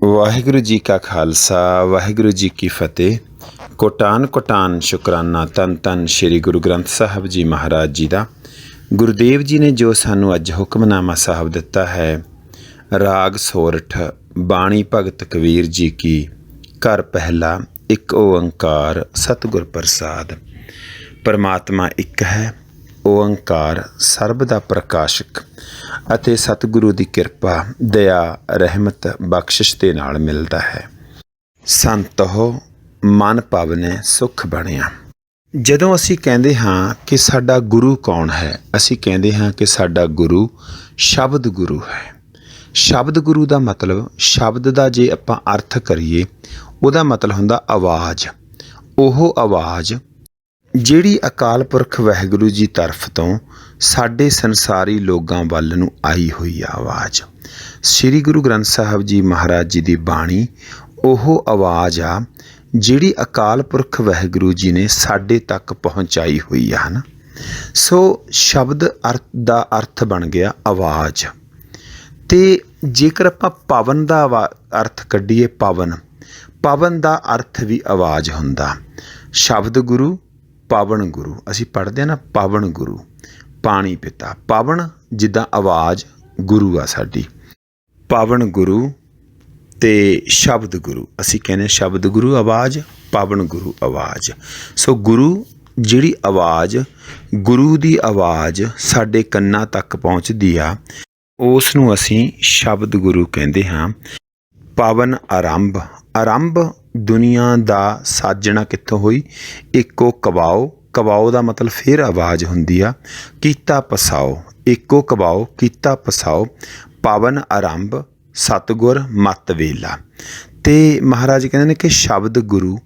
ਵਾਹਿਗੁਰੂ ਜੀ ਕਾ ਖਾਲਸਾ ਵਾਹਿਗੁਰੂ ਜੀ ਕੀ ਫਤਿਹ। ਕੋਟਾਨ ਕੋਟਾਨ ਸ਼ੁਕਰਾਨਾ ਧੰਨ ਧੰਨ ਸ਼੍ਰੀ ਗੁਰੂ ਗ੍ਰੰਥ ਸਾਹਿਬ ਜੀ ਮਹਾਰਾਜ ਜੀ ਦਾ। ਗੁਰਦੇਵ ਜੀ ਨੇ ਜੋ ਸਾਨੂੰ ਅੱਜ ਹੁਕਮਨਾਮਾ ਸਾਹਿਬ ਦਿੱਤਾ ਹੈ, ਰਾਗ ਸੋਰਠ, ਬਾਣੀ ਭਗਤ ਕਬੀਰ ਜੀ ਕੀ। ਘਰ ਪਹਿਲਾ ਇੱਕ ਓੰਕਾਰ ਸਤਿਗੁਰ ਪ੍ਰਸਾਦ। ਪਰਮਾਤਮਾ ਇੱਕ ਹੈ, ਓੰਕਾਰ ਸਰਬ ਦਾ ਪ੍ਰਕਾਸ਼ਕ ਅਤੇ ਸਤਿਗੁਰੂ ਦੀ ਕਿਰਪਾ, ਦਇਆ, ਰਹਿਮਤ, ਬਖਸ਼ਿਸ਼ ਦੇ ਨਾਲ ਮਿਲਦਾ ਹੈ। ਸੰਤੋ ਮਨ ਪਾਵਨੇ ਸੁਖ ਬਣਿਆ। ਜਦੋਂ ਅਸੀਂ ਕਹਿੰਦੇ ਹਾਂ ਕਿ ਸਾਡਾ ਗੁਰੂ ਕੌਣ ਹੈ, ਅਸੀਂ ਕਹਿੰਦੇ ਹਾਂ ਕਿ ਸਾਡਾ ਗੁਰੂ ਸ਼ਬਦ ਗੁਰੂ ਹੈ। ਸ਼ਬਦ ਗੁਰੂ ਦਾ ਮਤਲਬ, ਸ਼ਬਦ ਦਾ ਜੇ ਆਪਾਂ ਅਰਥ ਕਰੀਏ, ਉਹਦਾ ਮਤਲਬ ਹੁੰਦਾ ਆਵਾਜ਼। ਉਹ ਆਵਾਜ਼ ਜਿਹੜੀ ਅਕਾਲ ਪੁਰਖ ਵਾਹਿਗੁਰੂ ਜੀ ਤਰਫ ਤੋਂ ਸਾਡੇ ਸੰਸਾਰੀ ਲੋਕਾਂ ਵੱਲ ਨੂੰ ਆਈ ਹੋਈ ਆਵਾਜ਼। ਸ੍ਰੀ ਗੁਰੂ ਗ੍ਰੰਥ ਸਾਹਿਬ ਜੀ ਮਹਾਰਾਜ ਜੀ ਦੀ ਬਾਣੀ ਉਹ ਆਵਾਜ਼ ਆ ਜਿਹੜੀ ਅਕਾਲ ਪੁਰਖ ਵਾਹਿਗੁਰੂ ਜੀ ਨੇ ਸਾਡੇ ਤੱਕ ਪਹੁੰਚਾਈ ਹੋਈ ਆ ਨਾ। ਸੋ ਸ਼ਬਦ ਦਾ ਅਰਥ ਬਣ ਗਿਆ ਆਵਾਜ਼। ਤੇ ਜੇਕਰ ਆਪਾਂ ਪਵਨ ਦਾ ਅਰਥ ਕੱਢੀਏ, ਪਵਨ ਦਾ ਅਰਥ ਵੀ ਆਵਾਜ਼ ਹੁੰਦਾ। ਸ਼ਬਦ ਗੁਰੂ, ਪਵਨ ਗੁਰੂ। ਅਸੀਂ ਪੜ੍ਹਦੇ ਹਾਂ ਨਾ, ਪਵਨ ਗੁਰੂ, ਪਾਣੀ ਪਿਤਾ। ਪਵਨ ਜਿੱਦਾਂ ਆਵਾਜ਼, ਗੁਰੂ ਆ ਸਾਡੀ। ਪਵਨ ਗੁਰੂ ਤੇ ਸ਼ਬਦ ਗੁਰੂ। ਅਸੀਂ ਕਹਿੰਦੇ ਸ਼ਬਦ ਗੁਰੂ ਆਵਾਜ਼, ਪਵਨ ਗੁਰੂ ਆਵਾਜ਼। ਸੋ ਗੁਰੂ ਜਿਹੜੀ ਆਵਾਜ਼, ਗੁਰੂ ਦੀ ਆਵਾਜ਼ ਸਾਡੇ ਕੰਨਾਂ ਤੱਕ ਪਹੁੰਚਦੀ ਆ, ਉਸ ਨੂੰ ਅਸੀਂ ਸ਼ਬਦ ਗੁਰੂ ਕਹਿੰਦੇ ਹਾਂ। ਪਵਨ ਆਰੰਭ। ਆਰੰਭ ਦੁਨੀਆ ਦਾ ਸਾਜਣਾ ਕਿੱਥੋਂ ਹੋਈ? ਇੱਕੋ ਕਵਾਓ। ਕਵਾਓ ਦਾ ਮਤਲਬ ਫਿਰ ਆਵਾਜ਼ ਹੁੰਦੀ ਆ। ਕੀਤਾ ਪਸਾਓ, ਇੱਕੋ ਕਵਾਓ, ਕੀਤਾ ਪਸਾਓ। ਪਵਨ ਆਰੰਭ ਸਤਿਗੁਰ ਮਤ ਵੇਲਾ। ਤੇ ਮਹਾਰਾਜ ਕਹਿੰਦੇ ਨੇ ਕਿ ਸ਼ਬਦ ਗੁਰੂ।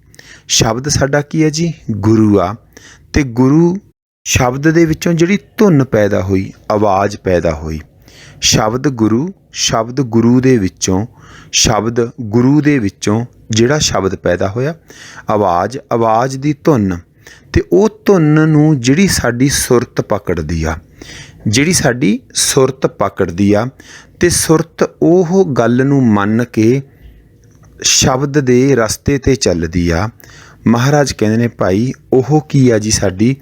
ਸ਼ਬਦ ਸਾਡਾ ਕੀ ਹੈ ਜੀ? ਗੁਰੂ ਆ। ਤੇ ਗੁਰੂ ਸ਼ਬਦ ਦੇ ਵਿੱਚੋਂ ਜਿਹੜੀ ਧੁਨ ਪੈਦਾ ਹੋਈ, ਆਵਾਜ਼ ਪੈਦਾ ਹੋਈ। ਸ਼ਬਦ ਗੁਰੂ, ਸ਼ਬਦ ਗੁਰੂ ਦੇ ਵਿੱਚੋਂ, ਸ਼ਬਦ ਗੁਰੂ ਦੇ ਵਿੱਚੋਂ ਜਿਹੜਾ ਸ਼ਬਦ ਪੈਦਾ ਹੋਇਆ, ਆਵਾਜ਼, ਆਵਾਜ਼ ਦੀ ਧੁਨ। ਤੇ ਉਹ ਧੁਨ ਨੂੰ ਜਿਹੜੀ ਸਾਡੀ ਸੁਰਤ ਪਕੜਦੀ ਆ, ਜਿਹੜੀ ਸਾਡੀ ਸੁਰਤ ਪਕੜਦੀ ਆ, ਤੇ ਸੁਰਤ ਉਹ ਗੱਲ ਨੂੰ ਮੰਨ ਕੇ ਸ਼ਬਦ ਦੇ ਰਸਤੇ 'ਤੇ ਚੱਲਦੀ ਆ। ਮਹਾਰਾਜ ਕਹਿੰਦੇ ਨੇ ਭਾਈ ਉਹ ਕੀ ਆ ਜੀ? ਸਾਡੀ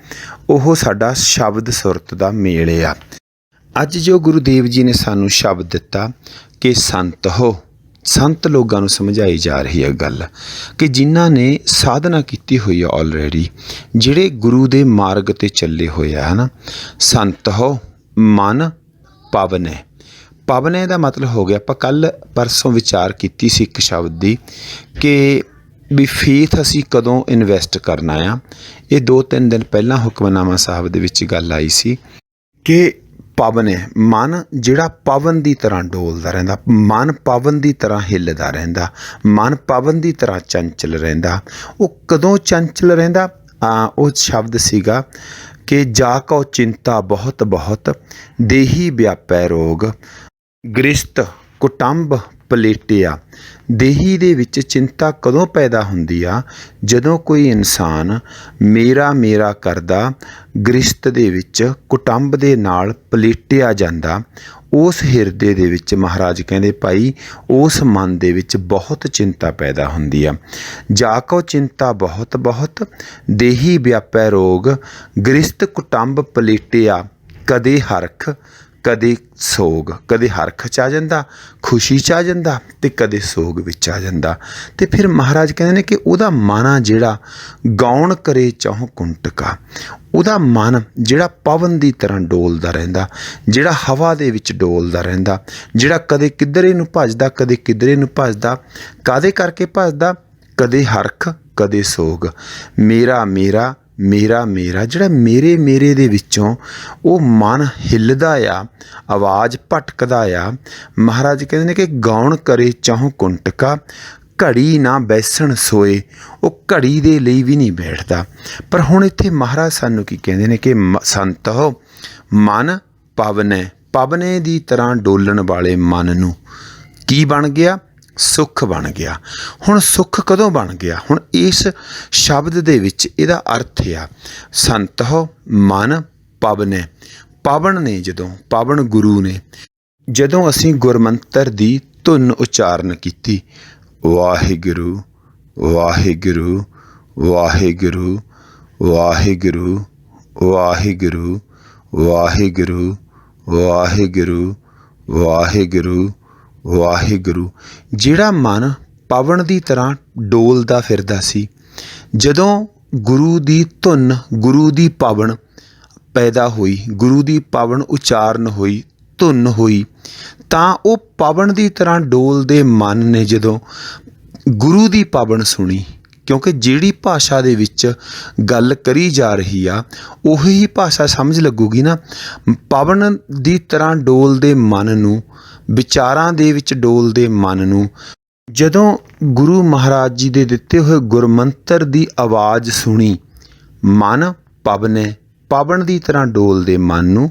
ਉਹ ਸਾਡਾ ਸ਼ਬਦ ਸੁਰਤ ਦਾ ਮੇਲ ਆ। ਅੱਜ ਜੋ ਗੁਰੂਦੇਵ ਜੀ ਨੇ ਸਾਨੂੰ ਸ਼ਬਦ ਦਿੱਤਾ ਕਿ ਸੰਤ ਹੋ, ਸੰਤ ਲੋਕਾਂ ਨੂੰ ਸਮਝਾਈ ਜਾ ਰਹੀ ਹੈ ਗੱਲ ਕਿ ਜਿਨ੍ਹਾਂ ਨੇ ਸਾਧਨਾ ਕੀਤੀ ਹੋਈ ਆ ਆਲਰੇਡੀ, ਜਿਹੜੇ ਗੁਰੂ ਦੇ ਮਾਰਗ 'ਤੇ ਚੱਲੇ ਹੋਏ ਆ, ਹੈ ਨਾ। ਸੰਤ ਹੋ ਮਨ ਪਾਵਨੇ। ਪਾਵਨੇ ਦਾ ਮਤਲਬ ਹੋ ਗਿਆ, ਆਪਾਂ ਕੱਲ੍ਹ ਪਰਸੋਂ ਵਿਚਾਰ ਕੀਤੀ ਸੀ ਇੱਕ ਸ਼ਬਦ ਦੀ ਕਿ ਵੀ ਫੇਥ ਅਸੀਂ ਕਦੋਂ ਇਨਵੈਸਟ ਕਰਨਾ ਆ। ਇਹ 2-3 ਦਿਨ ਪਹਿਲਾਂ ਹੁਕਮਨਾਮਾ ਸਾਹਿਬ ਦੇ ਵਿੱਚ ਗੱਲ ਆਈ ਸੀ ਕਿ ਪਵਨ ਹੈ ਮਨ, ਜਿਹੜਾ ਪਵਨ ਦੀ ਤਰ੍ਹਾਂ ਡੋਲਦਾ ਰਹਿੰਦਾ, ਮਨ ਪਵਨ ਦੀ ਤਰ੍ਹਾਂ ਹਿੱਲਦਾ ਰਹਿੰਦਾ, ਮਨ ਪਵਨ ਦੀ ਤਰ੍ਹਾਂ ਚੰਚਲ ਰਹਿੰਦਾ। ਉਹ ਕਦੋਂ ਚੰਚਲ ਰਹਿੰਦਾ? ਉਹ ਸ਼ਬਦ ਸੀਗਾ ਕਿ ਜਾ ਕਉ ਚਿੰਤਾ ਬਹੁਤ ਬਹੁਤ, ਦੇਹੀ ਵਿਆਪੈ ਰੋਗ, ਗ੍ਰਿਸ਼ਤ ਕੁਟੰਬ ਪਲੇਟਿਆ। ਦੇਹੀ ਦੇ ਵਿੱਚ ਚਿੰਤਾ ਕਦੋਂ ਪੈਦਾ ਹੁੰਦੀ ਆ? ਜਦੋਂ ਕੋਈ ਇਨਸਾਨ ਮੇਰਾ ਮੇਰਾ ਕਰਦਾ, ਗ੍ਰਿਸ਼ਤ ਦੇ ਵਿੱਚ ਕੁਟੰਬ ਦੇ ਨਾਲ ਪਲੇਟਿਆ ਜਾਂਦਾ। ਉਸ ਹਿਰਦੇ ਦੇ ਵਿੱਚ ਮਹਾਰਾਜ ਕਹਿੰਦੇ ਭਾਈ ਉਸ ਮਨ ਦੇ ਵਿੱਚ ਬਹੁਤ ਚਿੰਤਾ ਪੈਦਾ ਹੁੰਦੀ ਆ। ਜਾ ਕਉ ਚਿੰਤਾ ਬਹੁਤ ਬਹੁਤ, ਦੇਹੀ ਵਿਆਪੈ ਰੋਗ, ਗ੍ਰਿਸ਼ਤ ਕੁਟੰਬ ਪਲੇਟਿਆ। ਕਦੇ ਹਰਖ ਕਦੇ ਸੋਗ। ਕਦੇ ਹਰਖ 'ਚ ਆ ਜਾਂਦਾ, ਖੁਸ਼ੀ 'ਚ ਆ ਜਾਂਦਾ, ਤੇ ਕਦੇ ਸੋਗ ਵਿੱਚ ਆ ਜਾਂਦਾ। ਤੇ ਫਿਰ ਮਹਾਰਾਜ ਕਹਿੰਦੇ ਨੇ ਕਿ ਉਹਦਾ ਮਨ ਆ ਜਿਹੜਾ ਗਾਉਣ ਕਰੇ ਚਾਹੋਂ ਕੁੰਟਕਾ। ਉਹਦਾ ਮਨ ਜਿਹੜਾ ਪਵਨ ਦੀ ਤਰ੍ਹਾਂ ਡੋਲਦਾ ਰਹਿੰਦਾ, ਜਿਹੜਾ ਹਵਾ ਦੇ ਵਿੱਚ ਡੋਲਦਾ ਰਹਿੰਦਾ, ਜਿਹੜਾ ਕਦੇ ਕਿੱਧਰੇ ਨੂੰ ਭੱਜਦਾ, ਕਦੇ ਕਿੱਧਰੇ ਨੂੰ ਭੱਜਦਾ। ਕਾਹਦੇ ਕਰਕੇ ਭੱਜਦਾ? ਕਦੇ ਹਰਖ ਕਦੇ ਸੋਗ। ਮੇਰਾ ਮੇਰਾ, ਮੇਰਾ ਮੇਰਾ, ਜਿਹੜਾ ਮੇਰੇ ਮੇਰੇ ਦੇ ਵਿੱਚੋਂ ਉਹ ਮਨ ਹਿੱਲਦਾ ਆ, ਆਵਾਜ਼ ਭਟਕਦਾ ਆ। ਮਹਾਰਾਜ ਕਹਿੰਦੇ ਨੇ ਕਿ ਗਾਉਣ ਕਰੇ ਚਾਹੋਂ ਕੁੰਟਕਾ, ਘੜੀ ਨਾ ਬੈਸਣ ਸੋਏ। ਉਹ ਘੜੀ ਦੇ ਲਈ ਵੀ ਨਹੀਂ ਬੈਠਦਾ। ਪਰ ਹੁਣ ਇੱਥੇ ਮਹਾਰਾਜ ਸਾਨੂੰ ਕੀ ਕਹਿੰਦੇ ਨੇ ਕਿ ਸੰਤ ਹੋ ਮਨ ਪਵਨੇ। ਪਵਨੇ ਦੀ ਤਰ੍ਹਾਂ ਡੋਲਣ ਵਾਲੇ ਮਨ ਨੂੰ ਕੀ ਬਣ ਗਿਆ? ਸੁੱਖ ਬਣ ਗਿਆ। ਹੁਣ ਸੁੱਖ ਕਦੋਂ ਬਣ ਗਿਆ? ਹੁਣ ਇਸ ਸ਼ਬਦ ਦੇ ਵਿੱਚ ਇਹਦਾ ਅਰਥ ਆ ਸੰਤ ਹੋ ਮਨ ਪਵਨੇ। ਪਵਨ ਨੇ ਜਦੋਂ, ਪਵਨ ਗੁਰੂ ਨੇ ਜਦੋਂ ਅਸੀਂ ਗੁਰਮੰਤਰ ਦੀ ਧੁਨ ਉਚਾਰਨ ਕੀਤੀ। ਵਾਹਿਗੁਰੂ ਵਾਹਿਗੁਰੂ ਵਾਹਿਗੁਰੂ ਵਾਹਿਗੁਰੂ ਵਾਹਿਗੁਰੂ ਵਾਹਿਗੁਰੂ ਵਾਹਿਗੁਰੂ ਵਾਹਿਗੁਰੂ ਵਾਹਿਗੁਰੂ। ਜਿਹੜਾ ਮਨ ਪਵਨ ਦੀ ਤਰ੍ਹਾਂ ਡੋਲਦਾ ਫਿਰਦਾ ਸੀ, ਜਦੋਂ ਗੁਰੂ ਦੀ ਧੁਨ, ਗੁਰੂ ਦੀ ਪਵਨ ਪੈਦਾ ਹੋਈ, ਗੁਰੂ ਦੀ ਪਵਨ ਉਚਾਰਨ ਹੋਈ, ਧੁਨ ਹੋਈ, ਤਾਂ ਉਹ ਪਵਨ ਦੀ ਤਰ੍ਹਾਂ ਡੋਲਦੇ ਮਨ ਨੇ ਜਦੋਂ ਗੁਰੂ ਦੀ ਪਵਨ ਸੁਣੀ, ਕਿਉਂਕਿ ਜਿਹੜੀ ਭਾਸ਼ਾ ਦੇ ਵਿੱਚ ਗੱਲ ਕਰੀ ਜਾ ਰਹੀ ਆ ਉਹੀ ਭਾਸ਼ਾ ਸਮਝ ਲੱਗੂਗੀ ਨਾ। ਪਵਨ ਦੀ ਤਰ੍ਹਾਂ ਡੋਲਦੇ ਮਨ ਨੂੰ, ਵਿਚਾਰਾਂ ਦੇ ਵਿੱਚ ਡੋਲਦੇ ਮਨ ਨੂੰ ਜਦੋਂ ਗੁਰੂ ਮਹਾਰਾਜ ਜੀ ਦੇ ਦਿੱਤੇ ਹੋਏ ਗੁਰਮੰਤਰ ਦੀ ਆਵਾਜ਼ ਸੁਣੀ, ਮਨ ਪਵਨੇ, ਪਵਨ ਦੀ ਤਰ੍ਹਾਂ ਡੋਲਦੇ ਮਨ ਨੂੰ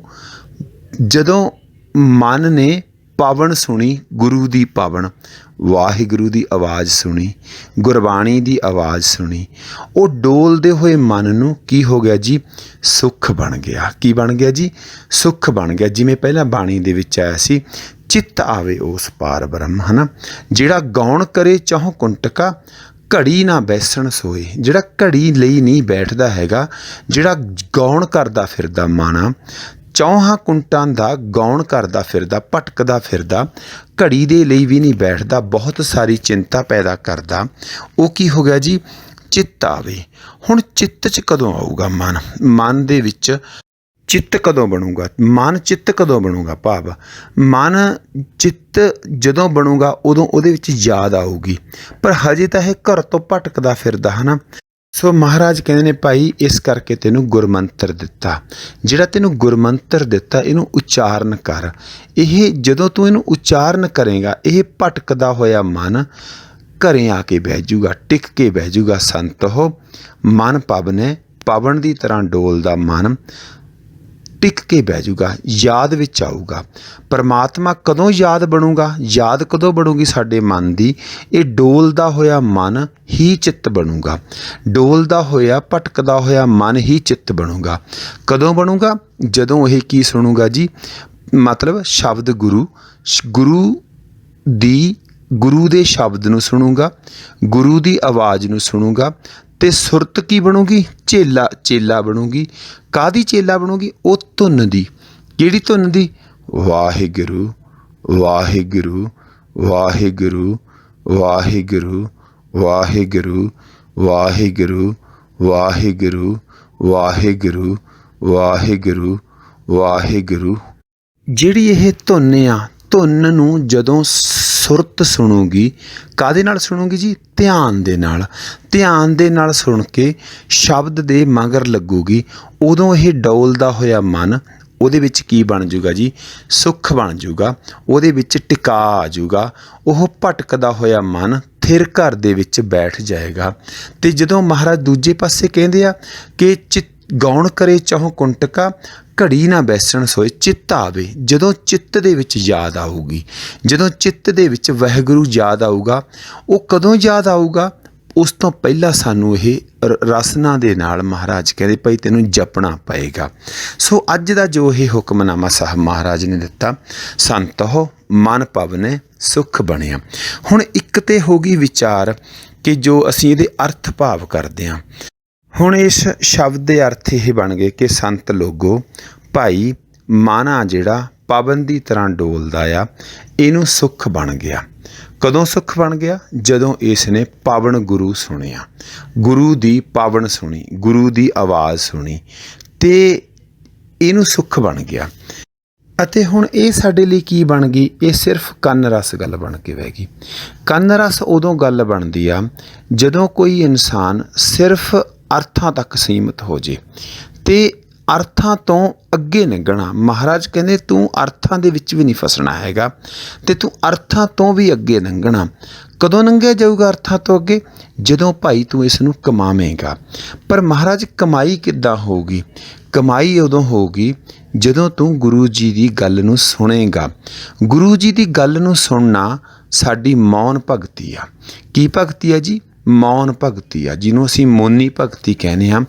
ਜਦੋਂ ਮਨ ਨੇ ਪਵਨ ਸੁਣੀ, ਗੁਰੂ ਦੀ ਪਵਨ, ਵਾਹਿਗੁਰੂ ਦੀ ਆਵਾਜ਼ ਸੁਣੀ, ਗੁਰਬਾਣੀ ਦੀ ਆਵਾਜ਼ ਸੁਣੀ, ਉਹ ਡੋਲਦੇ ਹੋਏ ਮਨ ਨੂੰ ਕੀ ਹੋ ਗਿਆ ਜੀ? ਸੁੱਖ ਬਣ ਗਿਆ। ਕੀ ਬਣ ਗਿਆ ਜੀ? ਸੁੱਖ ਬਣ ਗਿਆ। ਜਿਵੇਂ ਪਹਿਲਾਂ ਬਾਣੀ ਦੇ ਵਿੱਚ ਆਇਆ ਸੀ, ਚਿੱਤ ਆਵੇ ਉਸ ਪਾਰ ਬ੍ਰਹਮ, ਹੈ ਨਾ। ਜਿਹੜਾ ਗਾਉਣ ਕਰੇ ਚਾਹੋਂ ਕੁੰਟਕਾ, ਘੜੀ ਨਾ ਬੈਸਣ ਸੋਏ। ਜਿਹੜਾ ਘੜੀ ਲਈ ਨਹੀਂ ਬੈਠਦਾ ਹੈਗਾ, ਜਿਹੜਾ ਗਾਉਣ ਕਰਦਾ ਫਿਰਦਾ ਮਨ ਆ, ਚੌਹਾਂ ਕੁੰਟਾਂ ਦਾ ਗਾਉਣ ਕਰਦਾ ਫਿਰਦਾ, ਭਟਕਦਾ ਫਿਰਦਾ, ਘੜੀ ਦੇ ਲਈ ਵੀ ਨਹੀਂ ਬੈਠਦਾ, ਬਹੁਤ ਸਾਰੀ ਚਿੰਤਾ ਪੈਦਾ ਕਰਦਾ, ਉਹ ਕੀ ਹੋ ਗਿਆ ਜੀ? ਚਿੱਤ ਆਵੇ। ਹੁਣ ਚਿੱਤ 'ਚ ਕਦੋਂ ਆਊਗਾ ਮਨ? ਮਨ ਦੇ ਵਿੱਚ ਚਿੱਤ ਕਦੋਂ ਬਣੂਗਾ? ਮਨ ਚਿੱਤ ਕਦੋਂ ਬਣੂਗਾ? ਭਾਵ ਮਨ ਚਿੱਤ ਜਦੋਂ ਬਣੂਗਾ ਉਦੋਂ ਉਹਦੇ ਵਿੱਚ ਯਾਦ ਆਊਗੀ, ਪਰ ਹਜੇ ਤਾਂ ਇਹ ਘਰ ਤੋਂ ਭਟਕਦਾ ਫਿਰਦਾ, ਹੈ ਨਾ। ਸੋ ਮਹਾਰਾਜ ਕਹਿੰਦੇ ਨੇ, ਭਾਈ ਇਸ ਕਰਕੇ ਤੈਨੂੰ ਗੁਰਮੰਤਰ ਦਿੱਤਾ। ਜਿਹੜਾ ਤੈਨੂੰ ਗੁਰਮੰਤਰ ਦਿੱਤਾ ਇਹਨੂੰ ਉਚਾਰਨ ਕਰ। ਇਹ ਜਦੋਂ ਤੂੰ ਇਹਨੂੰ ਉਚਾਰਨ ਕਰੇਗਾ, ਇਹ ਭਟਕਦਾ ਹੋਇਆ ਮਨ ਘਰੇ ਆ ਕੇ ਬਹਿ ਜੂਗਾ, ਟਿਕ ਕੇ ਬਹਿ ਜੂਗਾ। ਸੰਤ ਹੋ ਮਨ ਪਵਨੇ, ਪਵਨ ਦੀ ਤਰ੍ਹਾਂ ਡੋਲਦਾ ਮਨ ਟਿਕ ਕੇ ਬਹਿ ਜੂਗਾ, ਯਾਦ ਵਿੱਚ ਆਊਗਾ। ਪਰਮਾਤਮਾ ਕਦੋਂ ਯਾਦ ਬਣੂਗਾ? ਯਾਦ ਕਦੋਂ ਬਣੂਗੀ ਸਾਡੇ ਮਨ ਦੀ? ਇਹ ਡੋਲਦਾ ਹੋਇਆ ਮਨ ਹੀ ਚਿੱਤ ਬਣੂਗਾ। ਡੋਲਦਾ ਹੋਇਆ ਭਟਕਦਾ ਹੋਇਆ ਮਨ ਹੀ ਚਿੱਤ ਬਣੂਗਾ। ਕਦੋਂ ਬਣੂਗਾ? ਜਦੋਂ ਇਹ ਕੀ ਸੁਣੂਗਾ ਜੀ? ਮਤਲਬ ਸ਼ਬਦ ਗੁਰੂ, ਗੁਰੂ ਦੇ ਸ਼ਬਦ ਨੂੰ ਸੁਣੂਗਾ, ਗੁਰੂ ਦੀ ਆਵਾਜ਼ ਨੂੰ ਸੁਣੂਗਾ, ਤੇ ਸੁਰਤ ਕੀ ਬਣੂਗੀ? ਚੇਲਾ ਬਣੂਗੀ। ਕਾਹਦੀ ਚੇਲਾ ਬਣੂਗੀ? ਉਹ ਧੁਨ ਦੀ। ਕਿਹੜੀ ਧੁਨ ਦੀ? ਵਾਹਿਗੁਰੂ ਵਾਹਿਗੁਰੂ ਵਾਹਿਗੁਰੂ ਵਾਹਿਗੁਰੂ ਵਾਹਿਗੁਰੂ ਵਾਹਿਗੁਰੂ ਵਾਹਿਗੁਰੂ ਵਾਹਿਗੁਰੂ ਵਾਹਿਗੁਰੂ ਵਾਹਿਗੁਰੂ। ਜਿਹੜੀ ਇਹ ਧੁਨ ਆ, ਧੁਨ ਨੂੰ ਜਦੋਂ ਸੁਰਤ ਸੁਣੂਗੀ, ਕਾਹਦੇ ਨਾਲ ਸੁਣੂਗੀ ਜੀ? ਧਿਆਨ ਦੇ ਨਾਲ। ਧਿਆਨ ਦੇ ਨਾਲ ਸੁਣ ਕੇ ਸ਼ਬਦ ਦੇ ਮਗਰ ਲੱਗੂਗੀ, ਉਦੋਂ ਇਹ ਡੋਲਦਾ ਹੋਇਆ ਮਨ, ਉਹਦੇ ਵਿੱਚ ਕੀ ਬਣ ਜੂਗਾ ਜੀ? ਸੁੱਖ ਬਣ ਜੂਗਾ, ਉਹਦੇ ਵਿੱਚ ਟਿਕਾ ਆ ਜੂਗਾ। ਉਹ ਭਟਕਦਾ ਹੋਇਆ ਮਨ ਥਿਰ ਘਰ ਦੇ ਵਿੱਚ ਬੈਠ ਜਾਏਗਾ। ਤੇ ਜਦੋਂ ਮਹਾਰਾਜ ਦੂਜੇ ਪਾਸੇ ਕਹਿੰਦੇ ਆ ਕਿ ਗਾਉਣ ਕਰੇ ਚਾਹੋਂ ਕੁੰਟਕਾ, ਘੜੀ ਨਾ ਬੈਸਣ ਸੋਏ, ਚਿੱਤ ਆਵੇ। ਜਦੋਂ ਚਿੱਤ ਦੇ ਵਿੱਚ ਯਾਦ ਆਊਗੀ, ਜਦੋਂ ਚਿੱਤ ਦੇ ਵਿੱਚ ਵਾਹਿਗੁਰੂ ਯਾਦ ਆਊਗਾ, ਉਹ ਕਦੋਂ ਯਾਦ ਆਊਗਾ? ਉਸ ਤੋਂ ਪਹਿਲਾਂ ਸਾਨੂੰ ਇਹ ਰਸਨਾ ਦੇ ਨਾਲ ਮਹਾਰਾਜ ਕਹਿੰਦੇ, ਭਾਈ ਤੈਨੂੰ ਜਪਣਾ ਪਏਗਾ। ਸੋ ਅੱਜ ਦਾ ਜੋ ਇਹ ਹੁਕਮਨਾਮਾ ਸਾਹਿਬ ਮਹਾਰਾਜ ਨੇ ਦਿੱਤਾ, ਸੰਤ ਹੋ ਮਨ ਪਵਨੇ ਸੁੱਖ ਬਣਿਆ। ਹੁਣ ਇੱਕ ਤੇ ਹੋ ਗਈ ਵਿਚਾਰ ਕਿ ਜੋ ਅਸੀਂ ਇਹਦੇ ਅਰਥ ਭਾਵ ਕਰਦੇ ਹਾਂ। ਹੁਣ ਇਸ ਸ਼ਬਦ ਦੇ ਅਰਥ ਇਹ ਬਣ ਗਏ ਕਿ ਸੰਤ ਲੋਗੋ, ਭਾਈ ਮਨ ਆ ਜਿਹੜਾ ਪਵਨ ਦੀ ਤਰ੍ਹਾਂ ਡੋਲਦਾ ਆ, ਇਹਨੂੰ ਸੁੱਖ ਬਣ ਗਿਆ। ਕਦੋਂ ਸੁੱਖ ਬਣ ਗਿਆ? ਜਦੋਂ ਇਸ ਨੇ ਪਾਵਨ ਗੁਰੂ ਸੁਣਿਆ, ਗੁਰੂ ਦੀ ਪਾਵਨ ਸੁਣੀ, ਗੁਰੂ ਦੀ ਆਵਾਜ਼ ਸੁਣੀ, ਤੇ ਇਹਨੂੰ ਸੁੱਖ ਬਣ ਗਿਆ। ਅਤੇ ਹੁਣ ਇਹ ਸਾਡੇ ਲਈ ਕੀ ਬਣ ਗਈ? ਇਹ ਸਿਰਫ ਕੰਨ ਰਸ ਗੱਲ ਬਣ ਕੇ ਬਹਿ ਗਈ। ਕੰਨ ਰਸ ਉਦੋਂ ਗੱਲ ਬਣਦੀ ਆ ਜਦੋਂ ਕੋਈ ਇਨਸਾਨ ਸਿਰਫ ਅਰਥਾਂ ਤੱਕ ਸੀਮਿਤ ਹੋ ਜੇ ਤੇ ਅਰਥਾਂ ਤੋਂ ਅੱਗੇ ਲੰਘਣਾ। ਮਹਾਰਾਜ ਕਹਿੰਦੇ ਤੂੰ ਅਰਥਾਂ ਦੇ ਵਿੱਚ ਵੀ ਨਹੀਂ ਫਸਣਾ ਹੈਗਾ ਤੇ ਤੂੰ ਅਰਥਾਂ ਤੋਂ ਵੀ ਅੱਗੇ ਲੰਘਣਾ। ਕਦੋਂ ਲੰਘਿਆ ਜਾਊਗਾ ਅਰਥਾਂ ਤੋਂ ਅੱਗੇ? ਜਦੋਂ ਭਾਈ ਤੂੰ ਇਸ ਨੂੰ ਕਮਾਵੇਂਗਾ। ਪਰ ਮਹਾਰਾਜ ਕਮਾਈ ਕਿੱਦਾਂ ਹੋਊਗੀ? ਕਮਾਈ ਉਦੋਂ ਹੋਊਗੀ ਜਦੋਂ ਤੂੰ ਗੁਰੂ ਜੀ ਦੀ ਗੱਲ ਨੂੰ ਸੁਣੇਗਾ। ਗੁਰੂ ਜੀ ਦੀ ਗੱਲ ਨੂੰ ਸੁਣਨਾ ਸਾਡੀ ਮੌਨ ਭਗਤੀ ਆ। ਕੀ ਭਗਤੀ ਆ ਜੀ? ਮੌਨ ਭਗਤੀ ਆ, ਜਿਹਨੂੰ ਅਸੀਂ ਮੌਨੀ ਭਗਤੀ ਕਹਿੰਦੇ ਹਾਂ।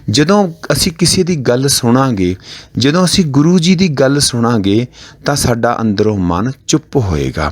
ਜਦੋਂ ਅਸੀਂ ਕਿਸੇ ਦੀ ਗੱਲ ਸੁਣਾਂਗੇ, ਜਦੋਂ ਅਸੀਂ ਗੁਰੂ ਜੀ ਦੀ ਗੱਲ ਸੁਣਾਂਗੇ ਤਾਂ ਸਾਡਾ ਅੰਦਰੋਂ ਮਨ ਚੁੱਪ ਹੋਏਗਾ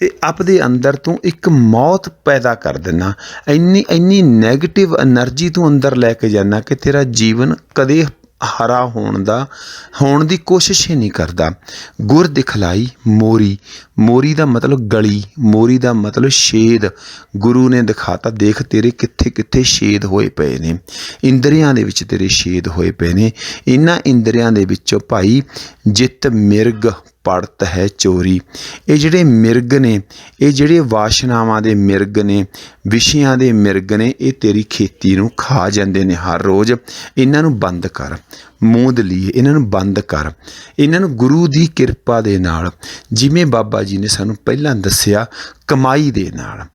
ਤੇ ਆਪਦੇ ਅੰਦਰ ਤੂੰ ਇੱਕ ਮੌਤ ਪੈਦਾ ਕਰ ਦਿੰਦਾ। ਇੰਨੀ ਨੈਗੇਟਿਵ એનર્ਜੀ ਤੂੰ ਅੰਦਰ ਲੈ ਕੇ ਜਾਂਦਾ ਕਿ ਤੇਰਾ ਜੀਵਨ ਕਦੇ ਹਰਾ ਹੋਣ ਦੀ ਕੋਸ਼ਿਸ਼ ਹੀ ਨਹੀਂ ਕਰਦਾ। ਗੁਰ ਦਿਖਲਾਈ ਮੋਰੀ, ਮੋਰੀ ਦਾ ਮਤਲਬ ਗਲੀ, ਮੋਰੀ ਦਾ ਮਤਲਬ ਛੇਦ। ਗੁਰੂ ਨੇ ਦਿਖਾਤਾ, ਦੇਖ ਤੇਰੇ ਕਿੱਥੇ ਕਿੱਥੇ ਛੇਦ ਹੋਏ ਪਏ ਨੇ, ਇੰਦਰੀਆਂ ਦੇ ਵਿੱਚ ਤੇਰੇ ਛੇਦ ਹੋਏ ਪਏ ਨੇ। ਇਹਨਾਂ ਇੰਦਰੀਆਂ ਦੇ ਵਿੱਚੋਂ ਭਾਈ ਜਿੱਤ ਮਿਰਗ ਪੜਤ ਹੈ ਚੋਰੀ। ਇਹ ਜਿਹੜੇ ਮਿਰਗ ਨੇ, ਇਹ ਜਿਹੜੇ ਵਾਸ਼ਨਾਵਾਂ ਦੇ ਮਿਰਗ ਨੇ, ਵਿਸ਼ਿਆਂ ਦੇ ਮਿਰਗ ਨੇ, ਇਹ ਤੇਰੀ ਖੇਤੀ ਨੂੰ ਖਾ ਜਾਂਦੇ ਨੇ ਹਰ ਰੋਜ਼। ਇਹਨਾਂ ਨੂੰ ਬੰਦ ਕਰ, ਮੂੰਦ ਲਈਏ ਇਹਨਾਂ ਨੂੰ ਬੰਦ ਕਰ। ਇਹਨਾਂ ਨੂੰ ਗੁਰੂ ਦੀ ਕਿਰਪਾ ਦੇ ਨਾਲ, ਜਿਵੇਂ ਬਾਬਾ ਜੀ ਨੇ ਸਾਨੂੰ ਪਹਿਲਾਂ ਦੱਸਿਆ, ਕਮਾਈ ਦੇ ਨਾਲ।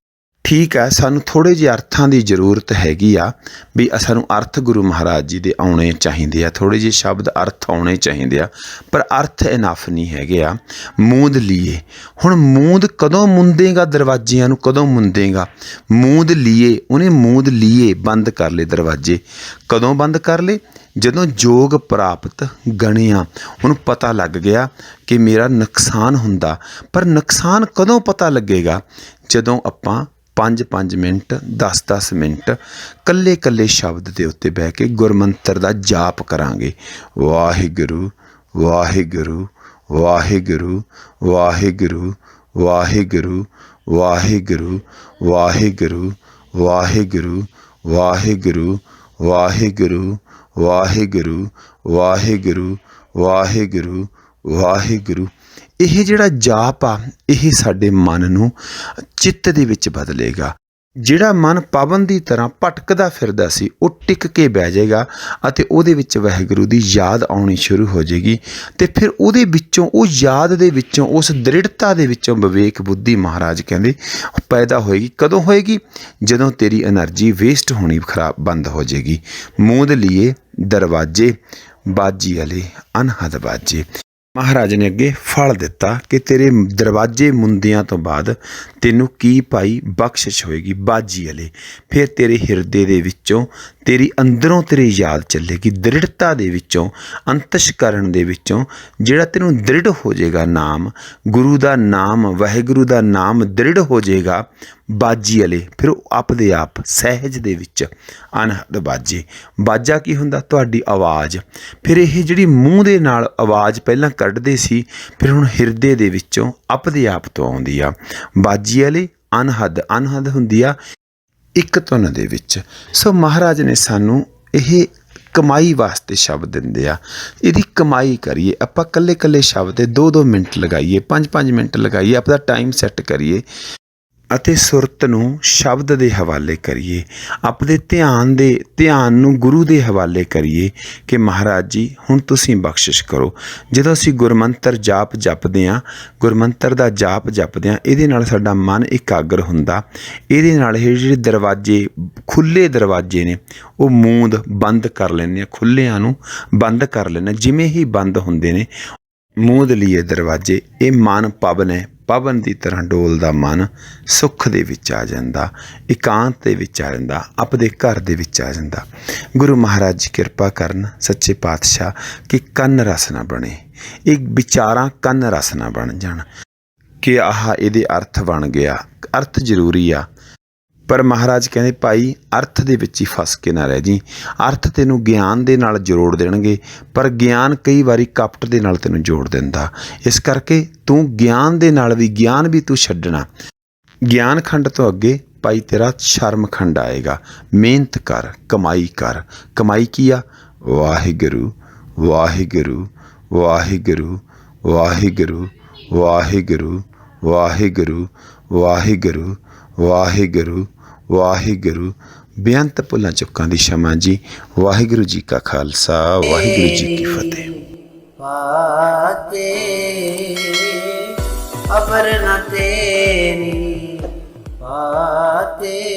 ਠੀਕ ਹੈ, ਸਾਨੂੰ ਥੋੜ੍ਹੇ ਜਿਹੇ ਅਰਥਾਂ ਦੀ ਜ਼ਰੂਰਤ ਹੈਗੀ ਆ ਵੀ ਸਾਨੂੰ ਅਰਥ ਗੁਰੂ ਮਹਾਰਾਜ ਜੀ ਦੇ ਆਉਣੇ ਚਾਹੀਦੇ ਆ, ਥੋੜ੍ਹੇ ਜਿਹੇ ਸ਼ਬਦ ਅਰਥ ਆਉਣੇ ਚਾਹੀਦੇ ਆ, ਪਰ ਅਰਥ ਇਨਫ ਨਹੀਂ ਹੈਗੇ ਆ। ਮੂੰਦ ਲੀਏ, ਹੁਣ ਮੂੰਦ ਕਦੋਂ ਮੁੰਦੇਗਾ ਦਰਵਾਜ਼ਿਆਂ ਨੂੰ, ਕਦੋਂ ਮੁੰਦੇਗਾ? ਮੂੰਦ ਲੀਏ, ਉਹਨੇ ਮੂੰਦ ਲੀਏ, ਬੰਦ ਕਰ ਲਏ ਦਰਵਾਜ਼ੇ। ਕਦੋਂ ਬੰਦ ਕਰ ਲਏ? ਜਦੋਂ ਜੋਗ ਪ੍ਰਾਪਤ ਗਣਿਆ, ਉਹਨੂੰ ਪਤਾ ਲੱਗ ਗਿਆ ਕਿ ਮੇਰਾ ਨੁਕਸਾਨ ਹੁੰਦਾ। ਪਰ ਨੁਕਸਾਨ ਕਦੋਂ ਪਤਾ ਲੱਗੇਗਾ? ਜਦੋਂ ਆਪਾਂ 5-5 ਮਿੰਟ 10-10 ਮਿੰਟ ਕੱਲੇ ਕੱਲੇ ਸ਼ਬਦ ਦੇ ਉੱਤੇ ਬਹਿ ਕੇ ਗੁਰਮੰਤਰ ਦਾ ਜਾਪ ਕਰਾਂਗੇ। ਵਾਹਿਗੁਰੂ ਵਾਹਿਗੁਰੂ ਵਾਹਿਗੁਰੂ ਵਾਹਿਗੁਰੂ ਵਾਹਿਗੁਰੂ ਵਾਹਿਗੁਰੂ ਵਾਹਿਗੁਰੂ ਵਾਹਿਗੁਰੂ ਵਾਹਿਗੁਰੂ ਵਾਹਿਗੁਰੂ ਵਾਹਿਗੁਰੂ ਵਾਹਿਗੁਰੂ ਵਾਹਿਗੁਰੂ ਵਾਹਿਗੁਰੂ। ਇਹ ਜਿਹੜਾ ਜਾਪ ਆ, ਇਹ ਸਾਡੇ ਮਨ ਨੂੰ ਚਿੱਤ ਦੇ ਵਿੱਚ ਬਦਲੇਗਾ। ਜਿਹੜਾ ਮਨ ਪਵਨ ਦੀ ਤਰ੍ਹਾਂ ਭਟਕਦਾ ਫਿਰਦਾ ਸੀ, ਉਹ ਟਿਕ ਕੇ ਬਹਿ ਜਾਏਗਾ ਅਤੇ ਉਹਦੇ ਵਿੱਚ ਵਾਹਿਗੁਰੂ ਦੀ ਯਾਦ ਆਉਣੀ ਸ਼ੁਰੂ ਹੋ ਜਾਏਗੀ। ਅਤੇ ਫਿਰ ਉਹਦੇ ਵਿੱਚੋਂ, ਉਹ ਯਾਦ ਦੇ ਵਿੱਚੋਂ, ਉਸ ਦ੍ਰਿੜਤਾ ਦੇ ਵਿੱਚੋਂ ਵਿਵੇਕ ਬੁੱਧੀ ਮਹਾਰਾਜ ਕਹਿੰਦੇ ਪੈਦਾ ਹੋਏਗੀ। ਕਦੋਂ ਹੋਏਗੀ? ਜਦੋਂ ਤੇਰੀ એનર્ਜੀ ਵੇਸਟ ਹੋਣੀ ਬੰਦ ਹੋ ਜਾਏਗੀ। ਮੂੰਦ ਲੀਏ ਦਰਵਾਜ਼ੇ, ਬਾਜੀ ਵਾਲੇ ਅਨਹਦ ਬਾਜੇ। ਮਹਾਰਾਜ ਨੇ ਅੱਗੇ ਫਲ ਦਿੱਤਾ ਕਿ ਤੇਰੇ ਦਰਵਾਜ਼ੇ ਮੁੰਦਿਆਂ ਤੋਂ ਬਾਅਦ ਤੈਨੂੰ ਕੀ ਭਾਈ ਬਖਸ਼ਿਸ਼ ਹੋਏਗੀ, ਬਾਜੀ ਵਾਲੇ। ਫਿਰ ਤੇਰੇ ਹਿਰਦੇ ਦੇ ਵਿੱਚੋਂ, ਤੇਰੀ ਅੰਦਰੋਂ ਤੇਰੀ ਯਾਦ ਚੱਲੇਗੀ, ਦ੍ਰਿੜਤਾ ਦੇ ਵਿੱਚੋਂ, ਅੰਤਸ਼ਕਰਨ ਦੇ ਵਿੱਚੋਂ ਜਿਹੜਾ ਤੈਨੂੰ ਦ੍ਰਿੜ ਹੋ ਜਾਏਗਾ ਨਾਮ, ਗੁਰੂ ਦਾ ਨਾਮ, ਵਾਹਿਗੁਰੂ ਦਾ ਨਾਮ ਦ੍ਰਿੜ ਹੋ ਜਾਏਗਾ ਬਾਜੀ ਵਾਲੇ। ਫਿਰ ਉਹ ਆਪਦੇ ਆਪ ਸਹਿਜ ਦੇ ਵਿੱਚ ਅਨਹਦ ਬਾਜੇ। ਬਾਜਾ ਕੀ ਹੁੰਦਾ? ਤੁਹਾਡੀ ਆਵਾਜ਼। ਫਿਰ ਇਹ ਜਿਹੜੀ ਮੂੰਹ ਦੇ ਨਾਲ ਆਵਾਜ਼ ਪਹਿਲਾਂ ਕੱਢਦੇ ਸੀ, ਫਿਰ ਹੁਣ ਹਿਰਦੇ ਦੇ ਵਿੱਚੋਂ ਆਪਦੇ ਆਪ ਤੋਂ ਆਉਂਦੀ ਆ ਬਾਜੀ ਵਾਲੇ। ਅਨਹਦ, ਅਨਹਦ ਹੁੰਦੀ ਆ ਇੱਕ ਧੁਨ ਦੇ ਵਿੱਚ। ਸੋ ਮਹਾਰਾਜ ਨੇ ਸਾਨੂੰ ਇਹ ਕਮਾਈ ਵਾਸਤੇ ਸ਼ਬਦ ਦਿੰਦੇ ਆ, ਇਹਦੀ ਕਮਾਈ ਕਰੀਏ। ਆਪਾਂ ਇਕੱਲੇ ਇਕੱਲੇ ਸ਼ਬਦ 2-2 ਮਿੰਟ ਲਗਾਈਏ, 5-5 ਮਿੰਟ ਲਗਾਈਏ, ਆਪਦਾ ਟਾਈਮ ਸੈੱਟ ਕਰੀਏ ਅਤੇ ਸੁਰਤ ਨੂੰ ਸ਼ਬਦ ਦੇ ਹਵਾਲੇ ਕਰੀਏ, ਆਪਣੇ ਧਿਆਨ ਨੂੰ ਗੁਰੂ ਦੇ ਹਵਾਲੇ ਕਰੀਏ ਕਿ ਮਹਾਰਾਜ ਜੀ ਹੁਣ ਤੁਸੀਂ ਬਖਸ਼ਿਸ਼ ਕਰੋ। ਜਦੋਂ ਅਸੀਂ ਗੁਰਮੰਤਰ ਜਾਪ ਜਪਦੇ ਹਾਂ, ਗੁਰਮੰਤਰ ਦਾ ਜਾਪ ਜਪਦੇ ਹਾਂ, ਇਹਦੇ ਨਾਲ ਸਾਡਾ ਮਨ ਇਕਾਗਰ ਹੁੰਦਾ। ਇਹਦੇ ਨਾਲ ਇਹ ਜਿਹੜੇ ਦਰਵਾਜ਼ੇ, ਖੁੱਲ੍ਹੇ ਦਰਵਾਜ਼ੇ ਨੇ, ਉਹ ਮੂੰਦ ਬੰਦ ਕਰ ਲੈਂਦੇ ਹਾਂ, ਖੁੱਲ੍ਹਿਆਂ ਨੂੰ ਬੰਦ ਕਰ ਲੈਂਦੇ ਹਾਂ। ਜਿਵੇਂ ਹੀ ਬੰਦ ਹੁੰਦੇ ਨੇ, ਮੂੰਦ ਲੀਏ ਦਰਵਾਜ਼ੇ, ਇਹ ਮਨ ਪਵਨ ਹੈ, ਪਵਨ ਦੀ ਤਰ੍ਹਾਂ ਡੋਲਦਾ ਮਨ ਸੁੱਖ ਦੇ ਵਿੱਚ ਆ ਜਾਂਦਾ, ਇਕਾਂਤ ਦੇ ਵਿੱਚ ਆ ਜਾਂਦਾ, ਆਪਦੇ ਘਰ ਦੇ ਵਿੱਚ ਆ ਜਾਂਦਾ। ਗੁਰੂ ਮਹਾਰਾਜ ਜੀ ਕਿਰਪਾ ਕਰਨ, ਸੱਚੇ ਪਾਤਸ਼ਾਹ, ਕਿ ਕੰਨ ਰਸ ਨਾ ਬਣੇ, ਇਹ ਵਿਚਾਰਾਂ ਕੰਨ ਰਸ ਨਾ ਬਣ ਜਾਣ ਕਿ ਆਹ ਇਹਦੇ ਅਰਥ ਬਣ ਗਿਆ। ਅਰਥ ਜ਼ਰੂਰੀ ਆ, ਪਰ ਮਹਾਰਾਜ ਕਹਿੰਦੇ ਭਾਈ ਅਰਥ ਦੇ ਵਿੱਚ ਹੀ ਫਸ ਕੇ ਨਾ ਰਹਿ ਜੀ। ਅਰਥ ਤੈਨੂੰ ਗਿਆਨ ਦੇ ਨਾਲ ਜੋੜ ਦੇਣਗੇ, ਪਰ ਗਿਆਨ ਕਈ ਵਾਰੀ ਕਪਟ ਦੇ ਨਾਲ ਤੈਨੂੰ ਜੋੜ ਦਿੰਦਾ। ਇਸ ਕਰਕੇ ਤੂੰ ਗਿਆਨ ਦੇ ਨਾਲ ਵੀ, ਗਿਆਨ ਵੀ ਤੂੰ ਛੱਡਣਾ। ਗਿਆਨ ਖੰਡ ਤੋਂ ਅੱਗੇ ਭਾਈ ਤੇਰਾ ਸ਼ਰਮ ਖੰਡ ਆਏਗਾ। ਮਿਹਨਤ ਕਰ, ਕਮਾਈ ਕਰ। ਕਮਾਈ ਕੀ ਆ? ਵਾਹਿਗੁਰੂ ਵਾਹਿਗੁਰੂ ਵਾਹਿਗੁਰੂ ਵਾਹਿਗੁਰੂ ਵਾਹਿਗੁਰੂ ਵਾਹਿਗੁਰੂ ਵਾਹਿਗੁਰੂ ਵਾਹਿਗੁਰੂ ਵਾਹਿਗੁਰੂ। ਬੇਅੰਤ ਭੁੱਲਾਂ ਚੁੱਕਾਂ ਦੀ क्षमा ਜੀ। ਵਾਹਿਗੁਰੂ ਜੀ ਕਾ ਖਾਲਸਾ, ਵਾਹਿਗੁਰੂ ਜੀ ਕੀ ਫਤਿਹ। ਅਪਰ ਨ ਤੇਰੀ ਬਾਤੇ।